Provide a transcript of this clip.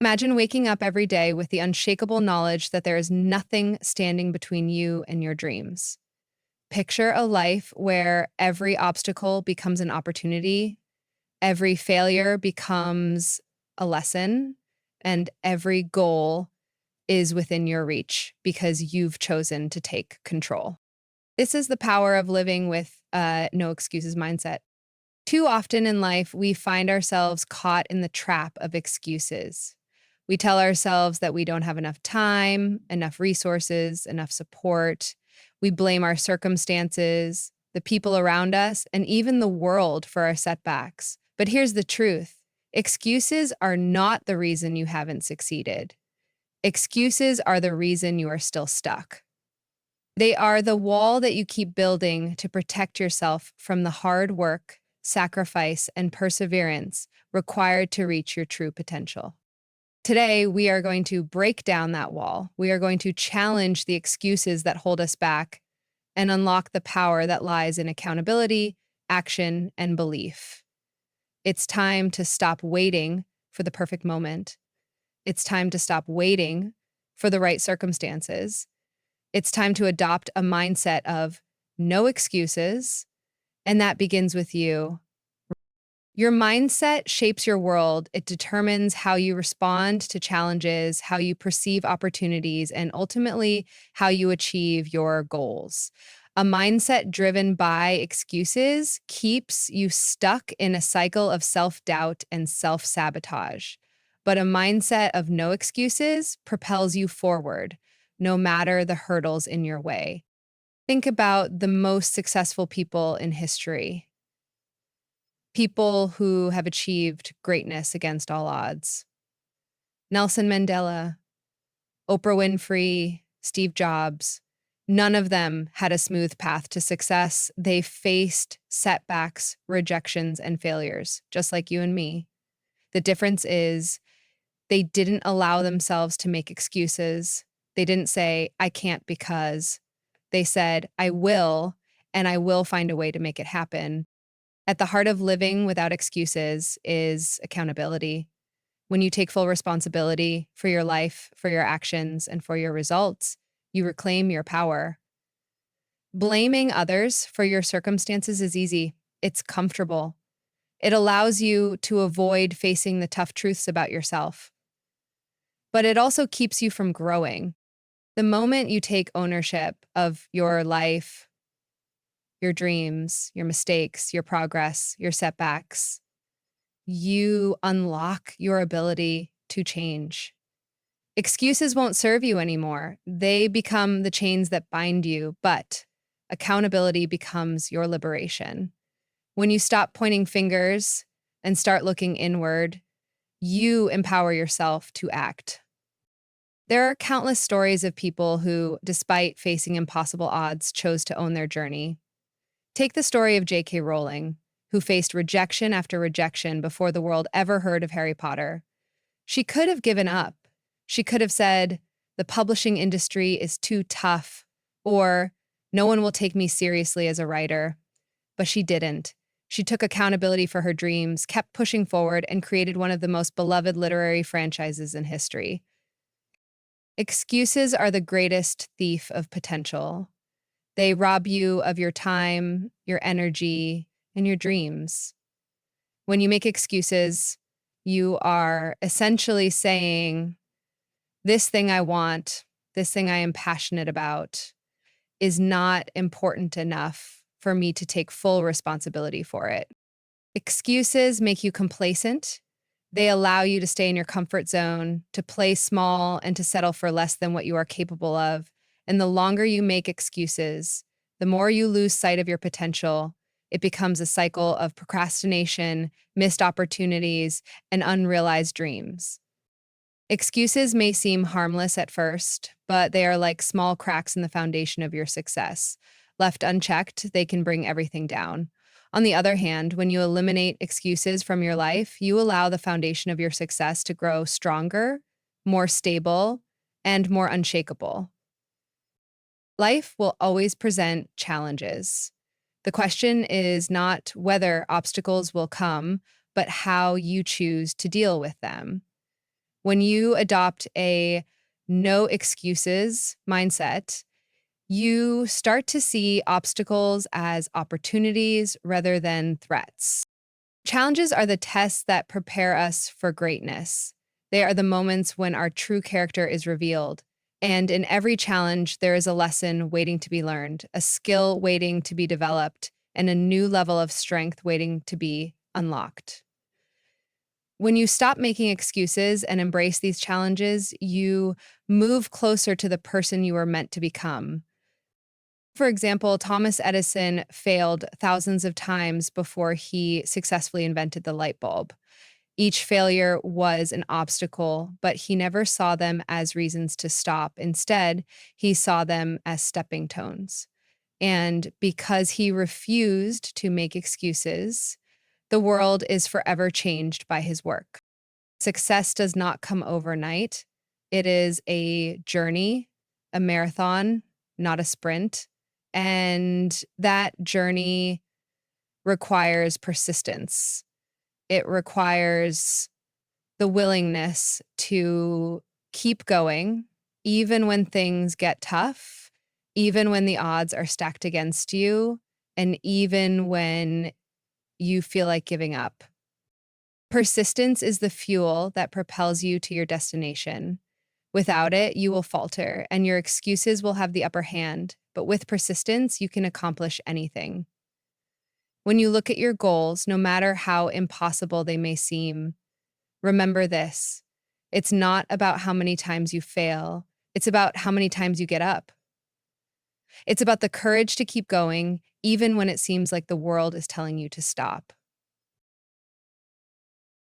Imagine waking up every day with the unshakable knowledge that there is nothing standing between you and your dreams. Picture a life where every obstacle becomes an opportunity, every failure becomes a lesson, and every goal is within your reach because you've chosen to take control. This is the power of living with a no excuses mindset. Too often in life, we find ourselves caught in the trap of excuses. We tell ourselves that we don't have enough time, enough resources, enough support. We blame our circumstances, the people around us, and even the world for our setbacks. But here's the truth: excuses are not the reason you haven't succeeded. Excuses are the reason you are still stuck. They are the wall that you keep building to protect yourself from the hard work, sacrifice, and perseverance required to reach your true potential. Today, we are going to break down that wall. We are going to challenge the excuses that hold us back and unlock the power that lies in accountability, action, and belief. It's time to stop waiting for the perfect moment. It's time to stop waiting for the right circumstances. It's time to adopt a mindset of no excuses, and that begins with you. Your mindset shapes your world. It determines how you respond to challenges, how you perceive opportunities, and ultimately how you achieve your goals. A mindset driven by excuses keeps you stuck in a cycle of self-doubt and self-sabotage. But a mindset of no excuses propels you forward, no matter the hurdles in your way. Think about the most successful people in history. People who have achieved greatness against all odds. Nelson Mandela, Oprah Winfrey, Steve Jobs. None of them had a smooth path to success. They faced setbacks, rejections, and failures, just like you and me. The difference is they didn't allow themselves to make excuses. They didn't say, I can't because. They said, I will, and I will find a way to make it happen. At the heart of living without excuses is accountability. When you take full responsibility for your life, for your actions, and for your results, you reclaim your power. Blaming others for your circumstances is easy. It's comfortable. It allows you to avoid facing the tough truths about yourself. But it also keeps you from growing. The moment you take ownership of your life, your dreams, your mistakes, your progress, your setbacks, you unlock your ability to change. Excuses won't serve you anymore. They become the chains that bind you, but accountability becomes your liberation. When you stop pointing fingers and start looking inward, you empower yourself to act. There are countless stories of people who, despite facing impossible odds, chose to own their journey. Take the story of J.K. Rowling, who faced rejection after rejection before the world ever heard of Harry Potter. She could have given up. She could have said, the publishing industry is too tough, or no one will take me seriously as a writer. But she didn't. She took accountability for her dreams, kept pushing forward, and created one of the most beloved literary franchises in history. Excuses are the greatest thief of potential. They rob you of your time, your energy, and your dreams. When you make excuses, you are essentially saying, this thing I want, this thing I am passionate about, is not important enough for me to take full responsibility for it. Excuses make you complacent. They allow you to stay in your comfort zone, to play small, and to settle for less than what you are capable of. And the longer you make excuses, the more you lose sight of your potential. It becomes a cycle of procrastination, missed opportunities, and unrealized dreams. Excuses may seem harmless at first, but they are like small cracks in the foundation of your success. Left unchecked, they can bring everything down. On the other hand, when you eliminate excuses from your life, you allow the foundation of your success to grow stronger, more stable, and more unshakable. Life will always present challenges. The question is not whether obstacles will come, but how you choose to deal with them. When you adopt a no excuses mindset, you start to see obstacles as opportunities rather than threats. Challenges are the tests that prepare us for greatness. They are the moments when our true character is revealed. And in every challenge, there is a lesson waiting to be learned, a skill waiting to be developed, and a new level of strength waiting to be unlocked. When you stop making excuses and embrace these challenges, you move closer to the person you were meant to become. For example, Thomas Edison failed thousands of times before he successfully invented the light bulb. Each failure was an obstacle, but he never saw them as reasons to stop. Instead, he saw them as stepping stones. And because he refused to make excuses, the world is forever changed by his work. Success does not come overnight. It is a journey, a marathon, not a sprint. And that journey requires persistence. It requires the willingness to keep going, even when things get tough, even when the odds are stacked against you, and even when you feel like giving up. Persistence is the fuel that propels you to your destination. Without it, you will falter and your excuses will have the upper hand. But with persistence, you can accomplish anything. When you look at your goals, no matter how impossible they may seem, remember this. It's not about how many times you fail. It's about how many times you get up. It's about the courage to keep going, even when it seems like the world is telling you to stop.